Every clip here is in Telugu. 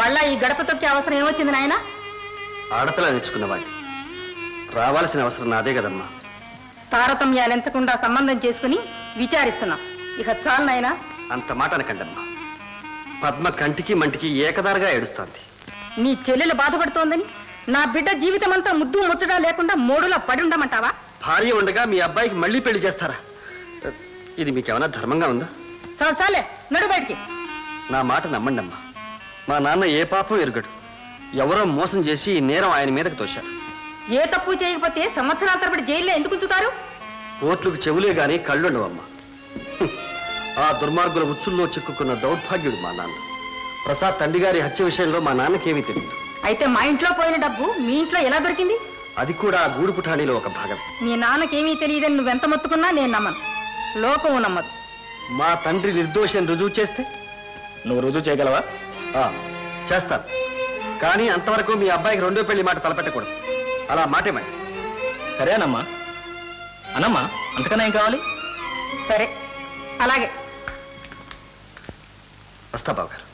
మళ్ళా ఈ గడప తొక్కే అవసరం ఏమొచ్చింది నాయన? ఆడపిల్ల నేర్చుకున్నవాడిని, రావాల్సిన అవసరం నాదే కదమ్మా. తారతమ్యాలెంచకుండా సంబంధం చేసుకుని విచారిస్తున్నాం. ఇక చాలు నాయనా. అంత మాట అనకండమ్మా. పద్మ కంటికి మంటికి ఏకదారుగా ఏడుస్తోంది. నీ చెల్లెలు బాధపడుతోందని నా బిడ్డ జీవితం అంతా ముద్దు ముచ్చడా లేకుండా మోడులా పడి ఉండమంటావా? భార్య ఉండగా మీ అబ్బాయికి మళ్ళీ పెళ్లి చేస్తారా? ఇది మీకేమైనా ధర్మంగా ఉందా? చాలు చాలే, నడు బయటికి. నా మాట నమ్మండి అమ్మా. మా నాన్న ఏ పాపం ఎరుగడు. ఎవరో మోసం చేసి ఈ నేరం ఆయన మీదకి తోశారు. ఏ తప్పు చేయకపోతే సంవత్సరాల తరబడి జైల్లో ఎందుకు ఉంచుతారు? కోట్లకు చెవులే గాని కళ్ళుండవమ్మా. ఆ దుర్మార్గుల ఉచ్చుల్లో చిక్కుకున్న దౌర్భాగ్యుడు మా నాన్న. ప్రసాద్ తండ్రి గారి హత్య విషయంలో మా నాన్నకేమీ తెలియదు. అయితే మా ఇంట్లో పోయిన డబ్బు మీ ఇంట్లో ఎలా దొరికింది? అది కూడా ఆ గూడు పుఠాణిలో ఒక భాగమే. మీ నాన్నకేమీ తెలియదని నువ్వెంత మొత్తుకున్నా నేను నమ్మను. లోకం నమ్మదు. మా తండ్రి నిర్దోషం రుజువు చేస్తే నువ్వు రుజువు చేయగలవా? చేస్తాను. కానీ అంతవరకు మీ అబ్బాయికి రెండో పెళ్లి మాట తలపెట్టకూడదు. అలా మాటేమండి. సరేనమ్మా. అనమ్మా, అంతకన్నా ఏం కావాలి? సరే, అలాగే. వస్తా బావగారు.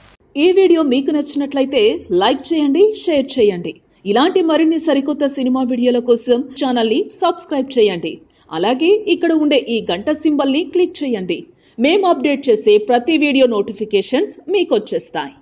ఈ వీడియో మీకు నచ్చినట్లయితే లైక్ చేయండి, షేర్ చేయండి. ఇలాంటి మరిన్ని సరికొత్త సినిమా వీడియోల కోసం ఛానల్ని సబ్స్క్రైబ్ చేయండి. అలాగే ఇక్కడ ఉండే ఈ గంట సింబల్ని క్లిక్ చేయండి. మేము అప్డేట్ చేసే ప్రతి వీడియో నోటిఫికేషన్స్ మీకు వచ్చేస్తాయి.